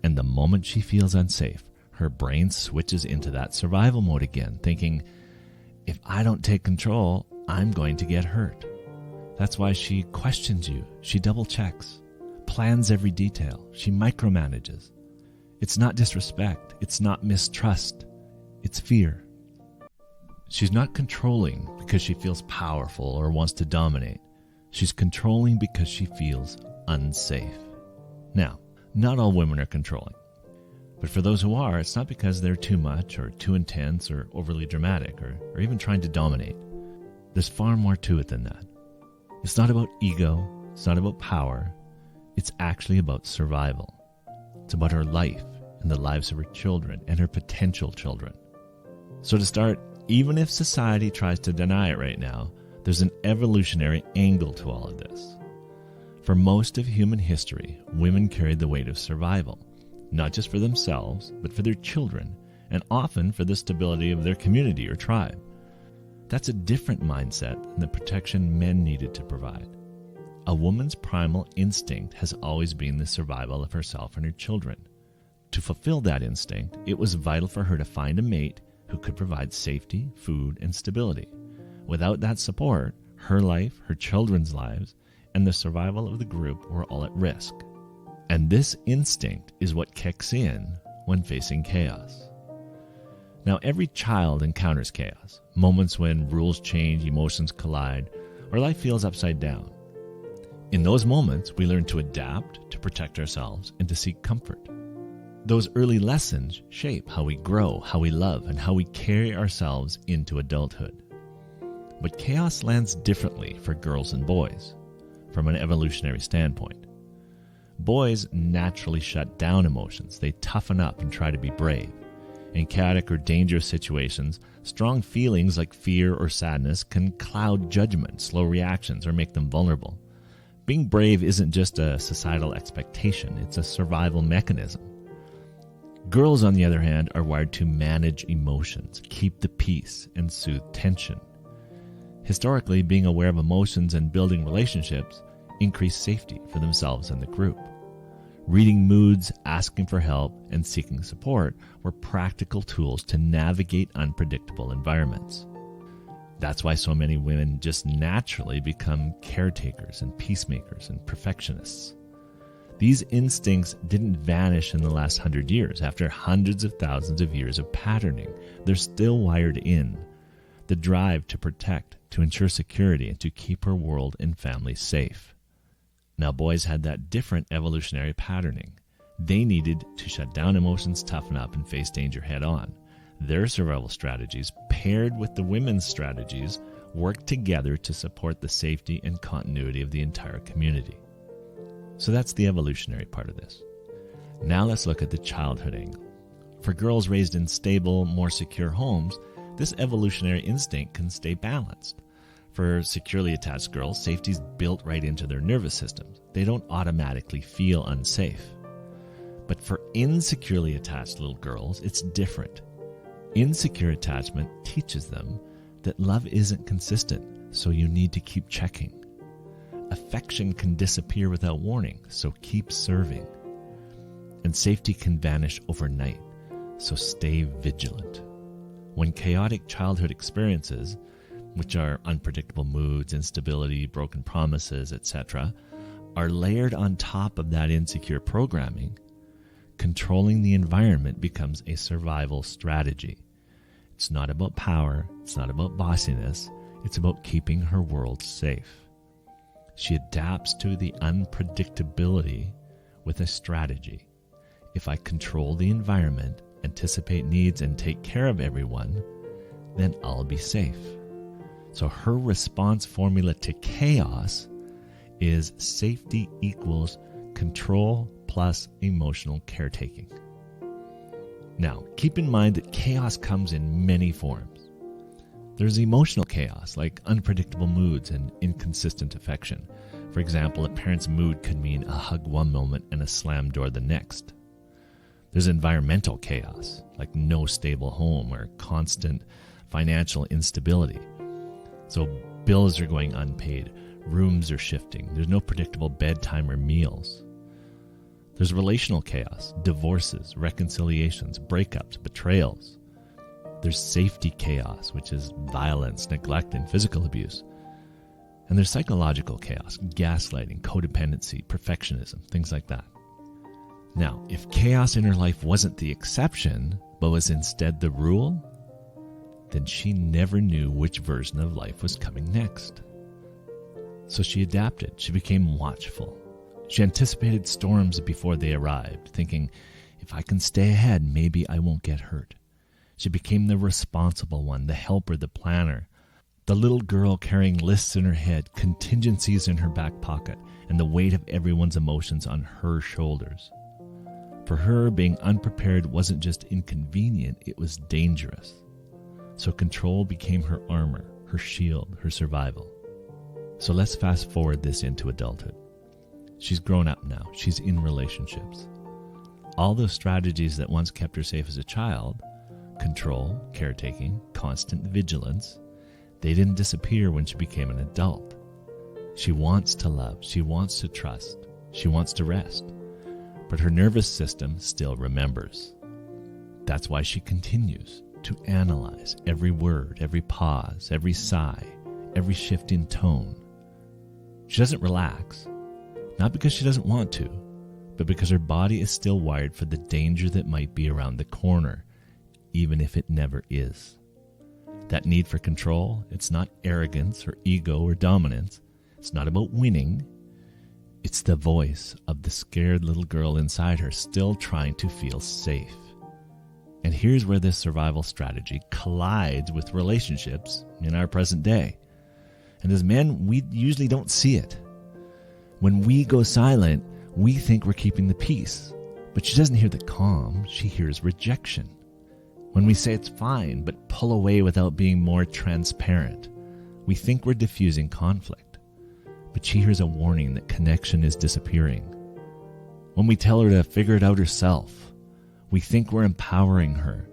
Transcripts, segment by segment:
And the moment she feels unsafe, her brain switches into that survival mode again, thinking, if I don't take control, I'm going to get hurt. That's why she questions you. She double checks, plans every detail. She micromanages. It's not disrespect. It's not mistrust. It's fear. She's not controlling because she feels powerful or wants to dominate. She's controlling because she feels unsafe. Now, not all women are controlling. But for those who are, it's not because they're too much or too intense or overly dramatic or even trying to dominate. There's far more to it than that. It's not about ego. It's not about power. It's actually about survival. It's about her life and the lives of her children and her potential children. So to start, even if society tries to deny it right now, there's an evolutionary angle to all of this. For most of human history, women carried the weight of survival, not just for themselves, but for their children, and often for the stability of their community or tribe. That's a different mindset than the protection men needed to provide. A woman's primal instinct has always been the survival of herself and her children. To fulfill that instinct, it was vital for her to find a mate who could provide safety, food, and stability. Without that support, her life, her children's lives, and the survival of the group were all at risk. And this instinct is what kicks in when facing chaos. Now, every child encounters chaos, moments when rules change, emotions collide, or life feels upside down. In those moments, we learn to adapt, to protect ourselves, and to seek comfort. Those early lessons shape how we grow, how we love, and how we carry ourselves into adulthood. But chaos lands differently for girls and boys, from an evolutionary standpoint. Boys naturally shut down emotions. They toughen up and try to be brave. In chaotic or dangerous situations, strong feelings like fear or sadness can cloud judgment, slow reactions, or make them vulnerable. Being brave isn't just a societal expectation, it's a survival mechanism. Girls, on the other hand, are wired to manage emotions, keep the peace, and soothe tension. Historically, being aware of emotions and building relationships increased safety for themselves and the group. Reading moods, asking for help, and seeking support were practical tools to navigate unpredictable environments. That's why so many women just naturally become caretakers and peacemakers and perfectionists. These instincts didn't vanish in the last 100 years. After hundreds of thousands of years of patterning, they're still wired in. The drive to protect, to ensure security, and to keep her world and family safe. Now, boys had that different evolutionary patterning. They needed to shut down emotions, toughen up, and face danger head on. Their survival strategies, paired with the women's strategies, worked together to support the safety and continuity of the entire community. So that's the evolutionary part of this. Now let's look at the childhood angle. For girls raised in stable, more secure homes, this evolutionary instinct can stay balanced. For securely attached girls, safety's built right into their nervous systems. They don't automatically feel unsafe. But for insecurely attached little girls, it's different. Insecure attachment teaches them that love isn't consistent, so you need to keep checking. Affection can disappear without warning, so keep serving. And safety can vanish overnight, so stay vigilant. When chaotic childhood experiences, which are unpredictable moods, instability, broken promises, etc., are layered on top of that insecure programming, controlling the environment becomes a survival strategy. It's not about power, it's not about bossiness, it's about keeping her world safe. She adapts to the unpredictability with a strategy. If I control the environment, anticipate needs, and take care of everyone, then I'll be safe. So her response formula to chaos is safety equals control plus emotional caretaking. Now, keep in mind that chaos comes in many forms. There's emotional chaos, like unpredictable moods and inconsistent affection. For example, a parent's mood could mean a hug one moment and a slam door the next. There's environmental chaos, like no stable home or constant financial instability. So bills are going unpaid, rooms are shifting, there's no predictable bedtime or meals. There's relational chaos, divorces, reconciliations, breakups, betrayals. There's safety chaos, which is violence, neglect, and physical abuse. And there's psychological chaos, gaslighting, codependency, perfectionism, things like that. Now, if chaos in her life wasn't the exception, but was instead the rule, then she never knew which version of life was coming next. So she adapted. She became watchful. She anticipated storms before they arrived, thinking, if I can stay ahead, maybe I won't get hurt. She became the responsible one, the helper, the planner, the little girl carrying lists in her head, contingencies in her back pocket, and the weight of everyone's emotions on her shoulders. For her, being unprepared wasn't just inconvenient, it was dangerous. So control became her armor, her shield, her survival. So let's fast forward this into adulthood. She's grown up now. She's in relationships. All those strategies that once kept her safe as a child, control, caretaking, constant vigilance, they didn't disappear when she became an adult. She wants to love. She wants to trust. She wants to rest. But her nervous system still remembers. That's why she continues to analyze every word, every pause, every sigh, every shift in tone. She doesn't relax, not because she doesn't want to, but because her body is still wired for the danger that might be around the corner, even if it never is. That need for control, it's not arrogance or ego or dominance. It's not about winning. It's the voice of the scared little girl inside her still trying to feel safe. And here's where this survival strategy collides with relationships in our present day. And as men, we usually don't see it. When we go silent, we think we're keeping the peace. But she doesn't hear the calm, she hears rejection. When we say it's fine, but pull away without being more transparent, we think we're diffusing conflict. But she hears a warning that connection is disappearing. When we tell her to figure it out herself, we think we're empowering her,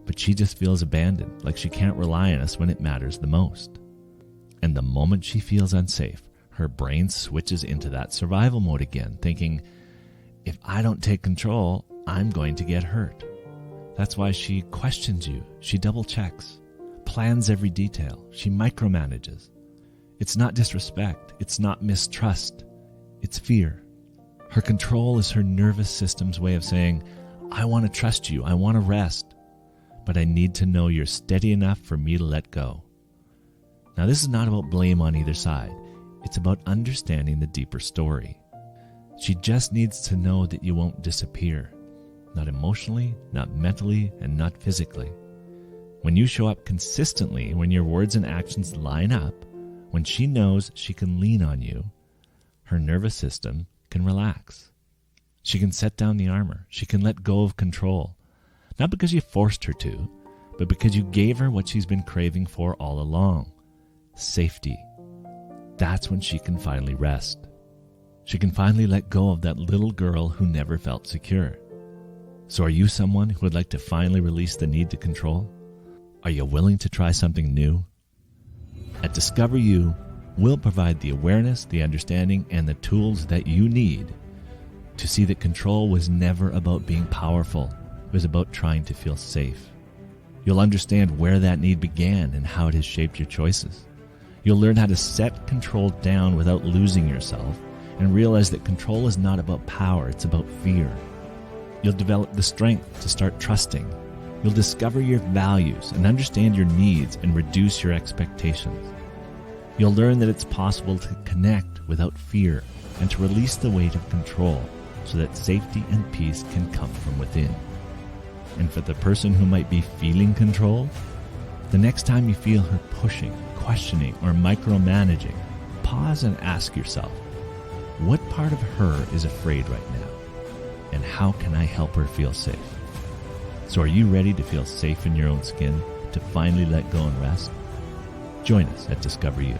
but she just feels abandoned, like she can't rely on us when it matters the most. And the moment she feels unsafe, her brain switches into that survival mode again, thinking, if I don't take control, I'm going to get hurt. That's why she questions you, she double checks, plans every detail, she micromanages. It's not disrespect, it's not mistrust, it's fear. Her control is her nervous system's way of saying, I want to trust you, I want to rest, but I need to know you're steady enough for me to let go. Now, this is not about blame on either side. It's about understanding the deeper story. She just needs to know that you won't disappear. Not emotionally, not mentally, and not physically. When you show up consistently, when your words and actions line up, when she knows she can lean on you, her nervous system can relax. She can set down the armor. She can let go of control. Not because you forced her to, but because you gave her what she's been craving for all along. Safety. That's when she can finally rest. She can finally let go of that little girl who never felt secure. So are you someone who would like to finally release the need to control? Are you willing to try something new? At Discover You, we'll provide the awareness, the understanding, and the tools that you need to see that control was never about being powerful. It was about trying to feel safe. You'll understand where that need began and how it has shaped your choices. You'll learn how to set control down without losing yourself and realize that control is not about power, it's about fear. You'll develop the strength to start trusting. You'll discover your values and understand your needs and reduce your expectations. You'll learn that it's possible to connect without fear and to release the weight of control so that safety and peace can come from within. And for the person who might be feeling control, the next time you feel her pushing, questioning, or micromanaging, pause and ask yourself, what part of her is afraid right now? And how can I help her feel safe? So are you ready to feel safe in your own skin, to finally let go and rest? Join us at Discover You.